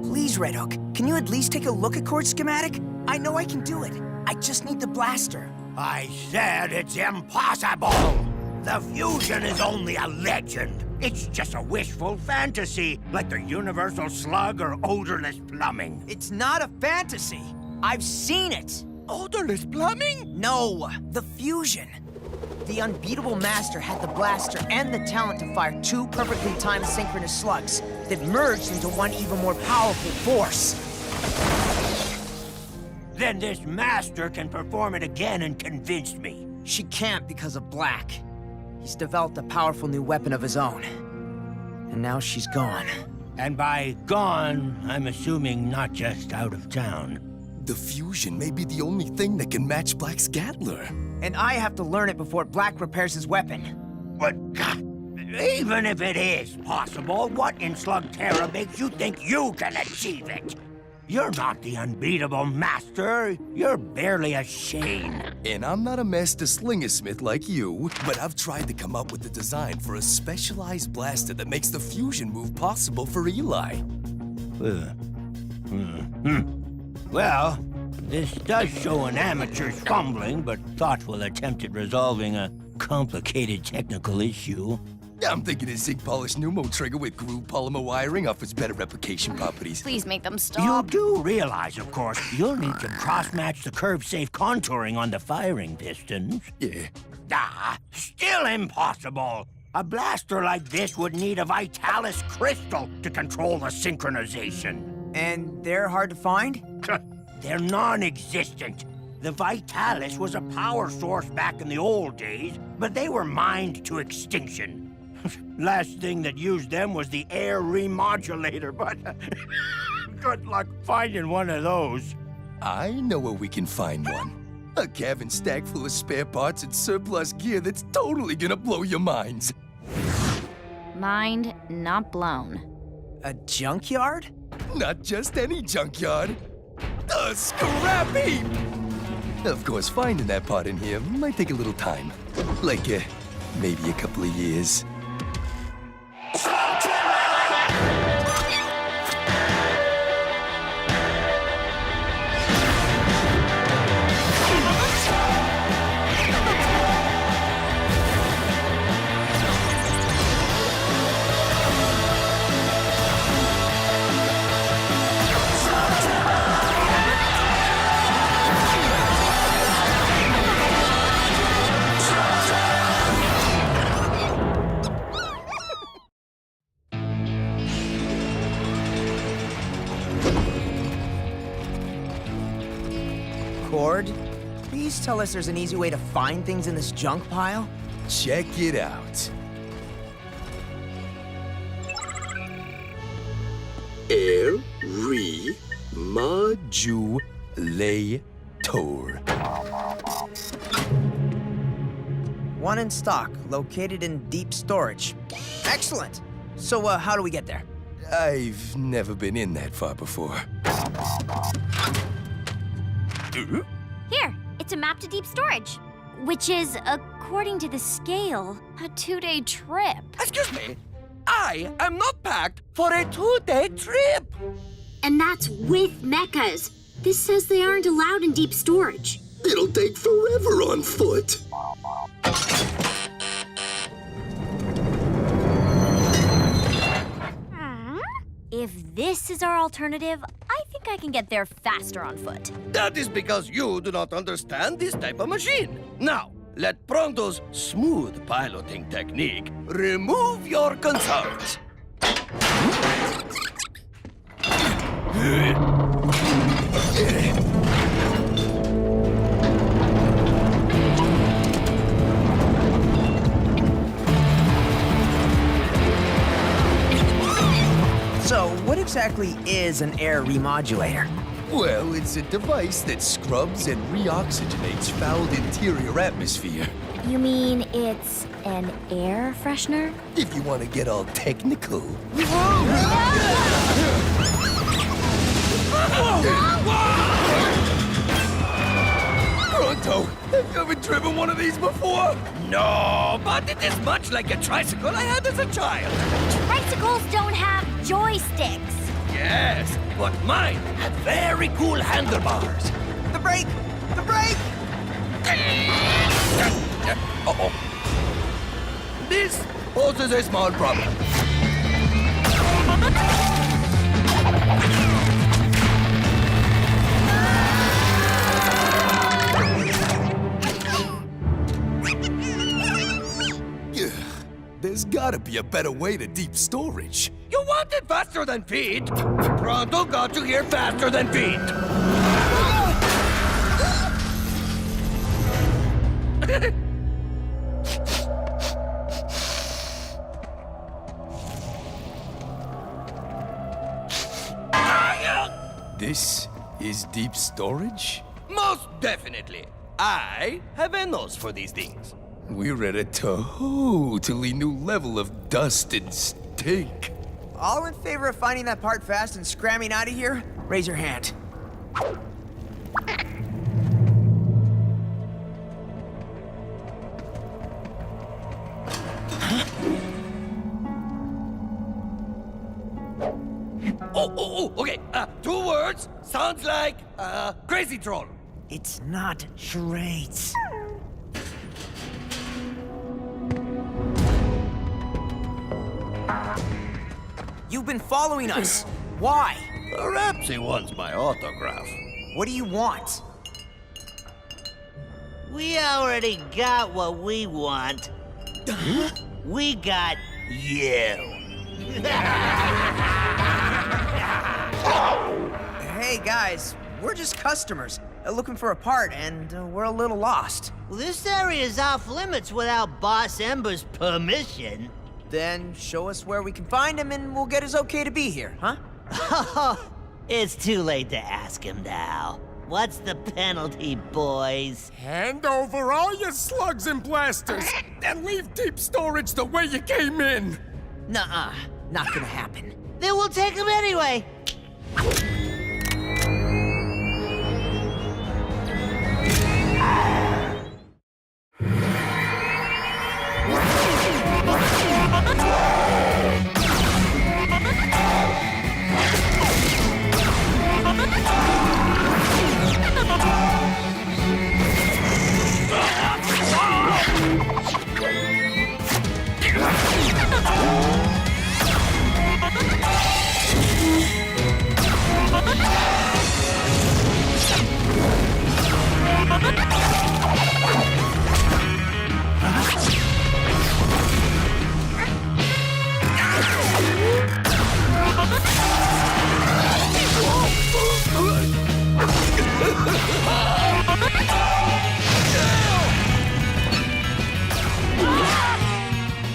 Please, Red Hook, can you at least take a look at Kord's schematic? I know I can do it. I just need the blaster. I said it's impossible! The fusion is only a legend. It's just a wishful fantasy, like the universal slug or odorless plumbing. It's not a fantasy. I've seen it. Odorless plumbing? No, the fusion. The unbeatable master had the blaster and the talent to fire two perfectly timed synchronous slugs that merged into one even more powerful force. Then this master can perform it again and convince me. She can't because of Blakk. He's developed a powerful new weapon of his own. And now she's gone. And by gone, I'm assuming not just out of town. The fusion may be the only thing that can match Black's Gatler. And I have to learn it before Blakk repairs his weapon. But even if it is possible, what in Slugterra makes you think you can achieve it? You're not the unbeatable master. You're barely a Shane. And I'm not a master slingersmith like you, but I've tried to come up with a design for a specialized blaster that makes the fusion move possible for Eli. Well, this does show an amateur's fumbling but thoughtful attempt at resolving a complicated technical issue. I'm thinking a zinc polished pneumo trigger with groove polymer wiring offers better replication properties. Please make them You stop. do realize, of course, you'll need to cross-match the curve-safe contouring on the firing pistons. Yeah. Still impossible. A blaster like this would need a Vitalis crystal to control the synchronization. And they're hard to find? They're non-existent. The Vitalis was a power source back in the old days, but they were mined to extinction. Last thing that used them was the air remodulator, but good luck finding one of those. I know where we can find one. A cavern stack full of spare parts and surplus gear that's totally gonna blow your minds. Mind not blown. A junkyard? Not just any junkyard. The Scrap Heap! Of course, finding that part in here might take a little time. Like, maybe a couple of years. Kord, please tell us there's an easy way to find things in this junk pile? Check it out. Air Remodulator. One in stock, located in deep storage. Excellent! So, how do we get there? I've never been in that far before. Here, it's a map to deep storage, which is, according to the scale, a 2-day trip. Excuse me, I am not packed for a 2-day trip. And that's with mechas. This says they aren't allowed in deep storage. It'll take forever on foot. If this is our alternative, I think I can get there faster on foot. That is because you do not understand this type of machine. Now, let Pronto's smooth piloting technique remove your concerns. So, what exactly is an air remodulator? Well, it's a device that scrubs and reoxygenates fouled interior atmosphere. You mean it's an air freshener? If you want to get all technical. Pronto, have you ever driven one of these before? No, but it is much like a tricycle I had as a child. Tricycles don't have joysticks. Yes, but mine had very cool handlebars. The brake! The brake! Uh-oh. This poses a small problem. There's gotta be a better way to deep storage. You want it faster than feet? Pronto got you here faster than feet. This is deep storage? Most definitely. I have a nose for these things. We're at a totally new level of dust and stink. All in favor of finding that part fast and scramming out of here? Raise your hand. Okay. 2 words. Sounds like, crazy troll. It's not charades. You've been following us. Why? Perhaps he wants my autograph. What do you want? We already got what we want. We got you. Hey guys, we're just customers looking for a part, and we're a little lost. Well, this area is off limits without Boss Ember's permission. Then show us where we can find him, and we'll get his okay to be here, huh? It's too late to ask him now. What's the penalty, boys? Hand over all your slugs and blasters, and leave deep storage the way you came in. Nuh-uh, not gonna happen. Then we'll take him anyway.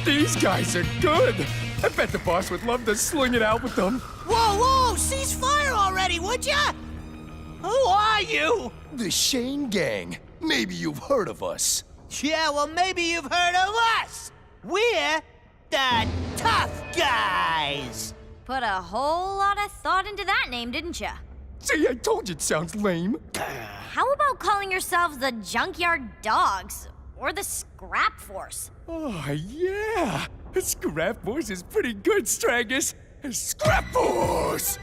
These guys are good. I bet the boss would love to sling it out with them. Whoa, cease fire already, would ya? Who are you? The Shane Gang. Maybe you've heard of us. Yeah, well, maybe you've heard of us. We're the tough guys. Put a whole lot of thought into that name, didn't ya? See, I told you it sounds lame. How about calling yourselves the Junkyard Dogs? Or the Scrap Force? Oh, yeah. Scrap Force is pretty good, Stragus. Scrap Force!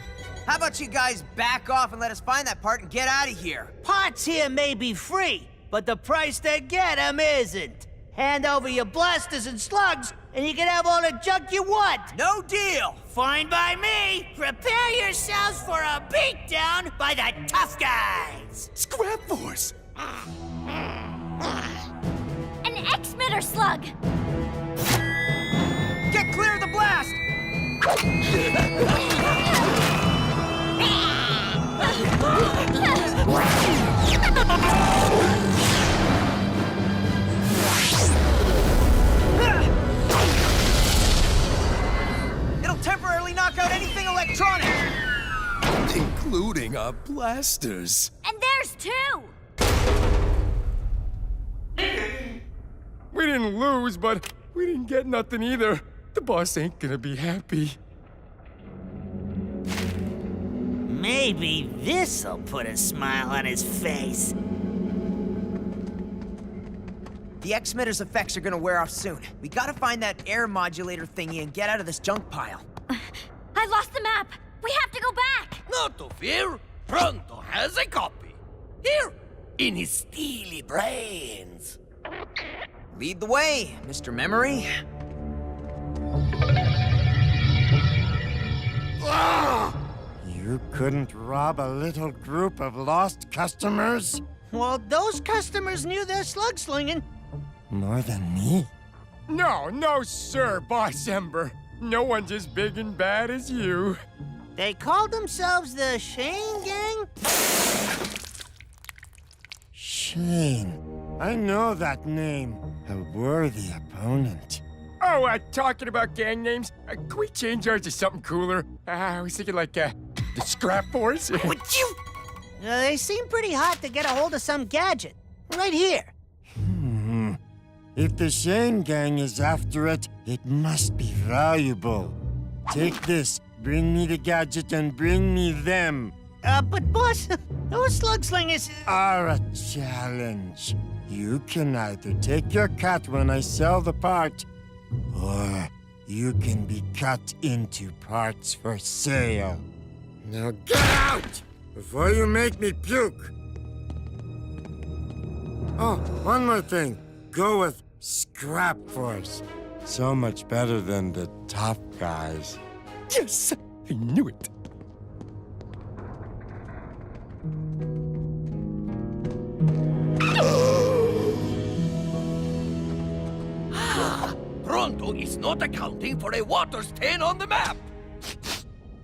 How about you guys back off and let us find that part and get out of here? Parts here may be free, but the price to get 'em isn't. Hand over your blasters and slugs, and you can have all the junk you want. No deal! Fine by me. Prepare yourselves for a beatdown by the tough guys. Scrap Force! An X-Mitter slug. Get clear of the blast! It'll temporarily knock out anything electronic! Including our blasters. And there's 2. We didn't lose, but we didn't get nothing either. The boss ain't gonna be happy. Maybe this'll put a smile on his face. The X-Mitter's effects are gonna wear off soon. We gotta find that air modulator thingy and get out of this junk pile. I lost the map. We have to go back. Not to fear. Pronto has a copy. Here, in his steely brains. Lead the way, Mr. Memory. You couldn't rob a little group of lost customers? Well, those customers knew their slugslinging. More than me? No, sir, Boss Ember. No one's as big and bad as you. They called themselves the Shane Gang? Shane. I know that name. A worthy opponent. Oh, talking about gang names, can we change ours to something cooler? I was thinking like, the Scrap Force. They seem pretty hot to get a hold of some gadget. Right here. If the Shane gang is after it, it must be valuable. Take this, bring me the gadget, and bring me them. But boss, those slugslingers Are a challenge. You can either take your cut when I sell the part, or you can be cut into parts for sale. Now get out! Before you make me puke! Oh, one more thing. Go with Scrap Force. So much better than the tough guys. Yes, I knew it. Pronto is not accounting for a water stain on the map.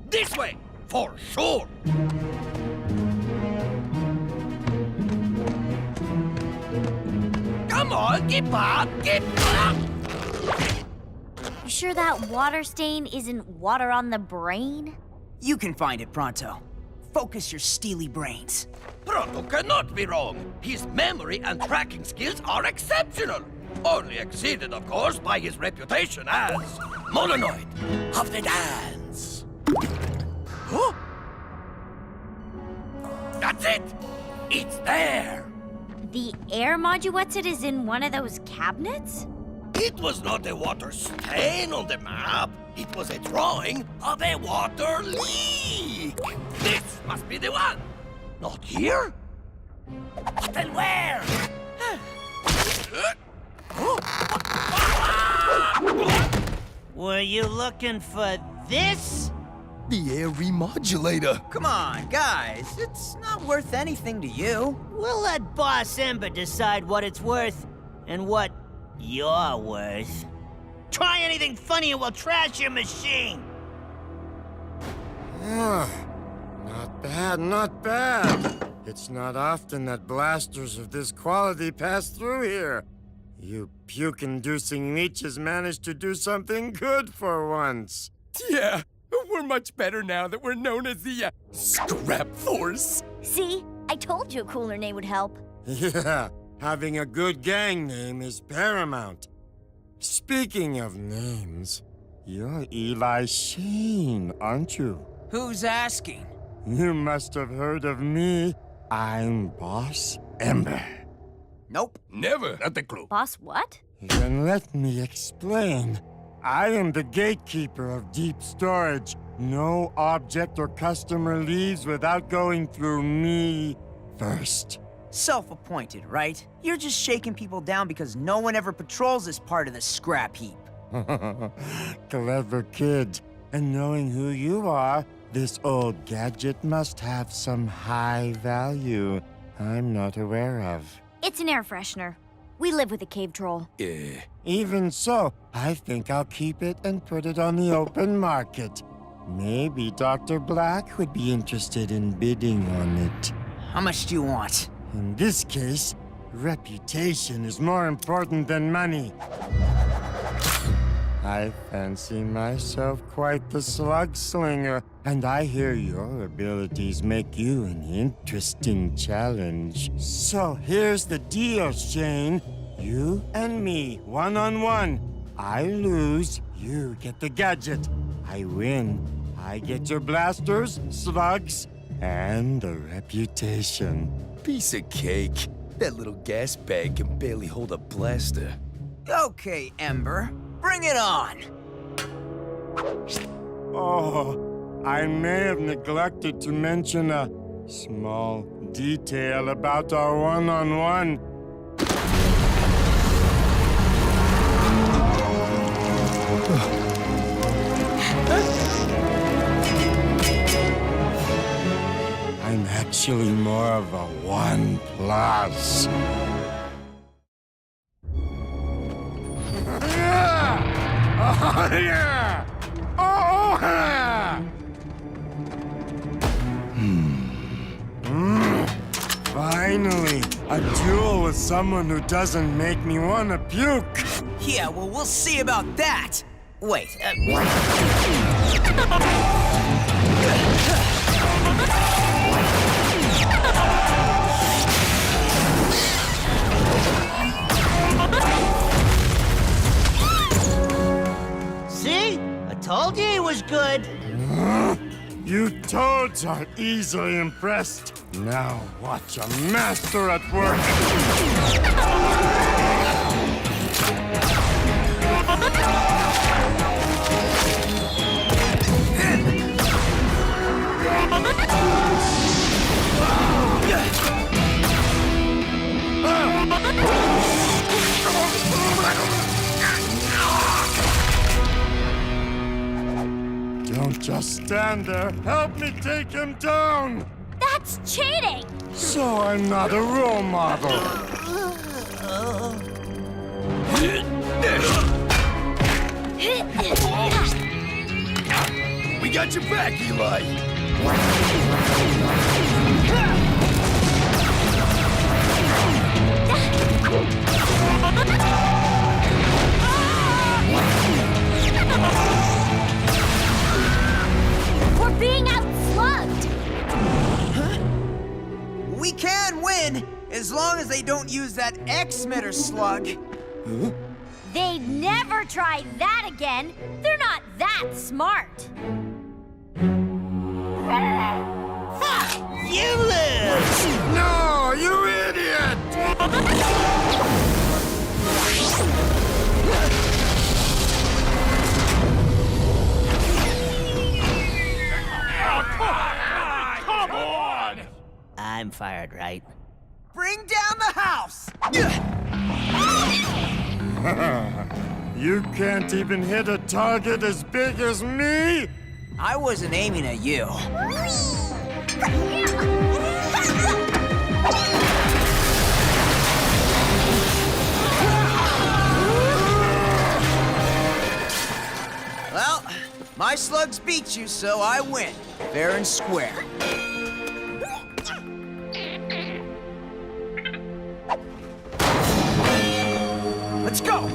This way, for sure. Come on, keep up, keep up. You sure that water stain isn't water on the brain? You can find it, Pronto. Focus your steely brains. Pronto cannot be wrong. His memory and tracking skills are exceptional. Only exceeded, of course, by his reputation as Mononoid of the Dance. Huh? That's it! It's there! The air moduetsit is in one of those cabinets? It was not a water stain on the map. It was a drawing of a water leak. This must be the one. Not here? Then where? Were you looking for this? The air remodulator. Come on, guys. It's not worth anything to you. We'll let Boss Ember decide what it's worth and what you're worth. Try anything funny and we'll trash your machine. Not bad, not bad. It's not often that blasters of this quality pass through here. You puke-inducing leeches managed to do something good for once. Yeah, we're much better now that we're known as the Scrap Force. See? I told you a cooler name would help. Yeah, having a good gang name is paramount. Speaking of names, you're Eli Shane, aren't you? Who's asking? You must have heard of me. I'm Boss Ember. Nope. Never. Not a clue. Boss what? Then let me explain. I am the gatekeeper of deep storage. No object or customer leaves without going through me first. Self-appointed, right? You're just shaking people down because no one ever patrols this part of the Scrap Heap. Clever kid. And knowing who you are, this old gadget must have some high value I'm not aware of. It's an air freshener. We live with a cave troll. Even so, I think I'll keep it and put it on the open market. Maybe Dr. Blakk would be interested in bidding on it. How much do you want? In this case, reputation is more important than money. I fancy myself quite the slug slinger, and I hear your abilities make you an interesting challenge. So here's the deal, Shane. You and me, one-on-one. I lose, you get the gadget. I win, I get your blasters, slugs, and the reputation. Piece of cake. That little gas bag can barely hold a blaster. Okay, Ember, bring it on. Oh, I may have neglected to mention a small detail about our one-on-one. I'm actually more of a 1+. Oh, yeah! Oh, yeah! Finally, a duel with someone who doesn't make me want to puke. Yeah, well, we'll see about that. Wait, See? I told you he was good. You toads are easily impressed. Now watch a master at work. Don't just stand there. Help me take him down. That's cheating! So I'm not a role model. We got your back, Eli. We're being outslugged! we can win, as long as they don't use that X-Mitter slug. They'd never try that again. They're not that smart. You lose! No, you idiot! Come on! I'm fired, right? Bring down the house! You can't even hit a target as big as me? I wasn't aiming at you. Well, my slugs beat you, so I win. Fair and square. Let's go!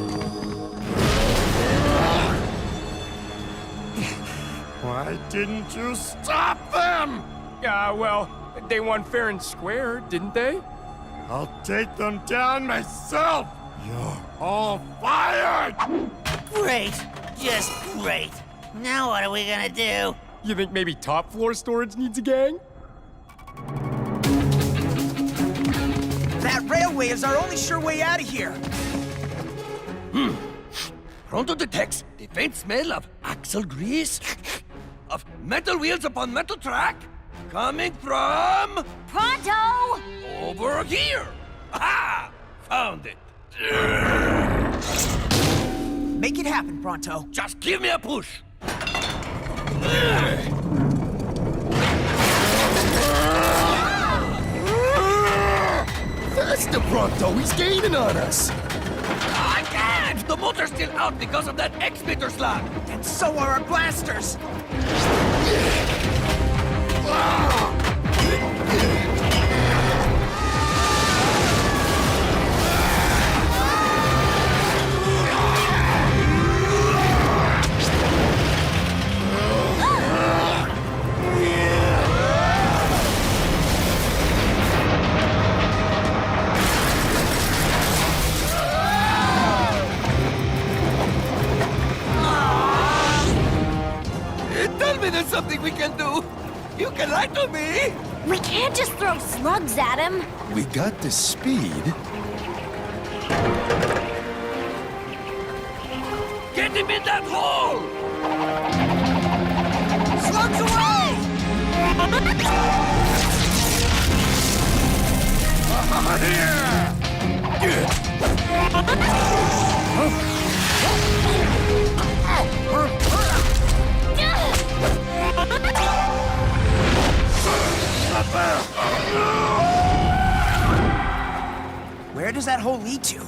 Why didn't you stop them? Well, they won fair and square, didn't they? I'll take them down myself. You're all fired! Great! Just great! Now what are we gonna do? You think maybe top floor storage needs a gang? That railway is our only sure way out of here. Pronto detects the faint smell of axle grease, of metal wheels upon metal track, coming from Pronto! over here. Aha! Found it. Make it happen, Pronto. Just give me a push. Faster, Pronto. He's gaining on us. I can't! The motor's still out because of that X-Mitter slug. And so are our blasters. Tell me there's something we can do. You can lie to me. We can't just throw slugs at him. We got the speed. Get him in that hole! Slugs away! Where does that hole lead to?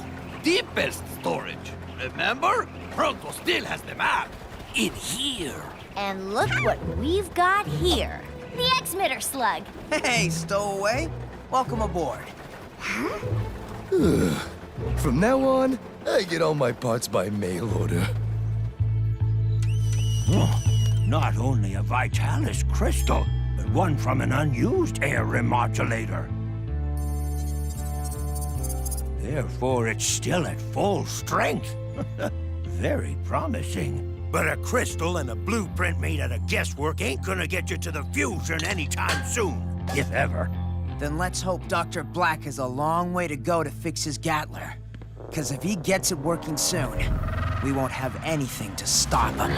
Deepest storage. Remember? Pronto still has the map. In here. And look what we've got here. The X-Mitter slug. Hey, stowaway. Welcome aboard. From now on, I get all my parts by mail order. Oh, not only a Vitalis crystal, but one from an unused air remodulator. Therefore, it's still at full strength. Very promising. But a crystal and a blueprint made out of guesswork ain't gonna get you to the fusion anytime soon, if ever. Then let's hope Dr. Blakk has a long way to go to fix his Gatler. Because if he gets it working soon, we won't have anything to stop him.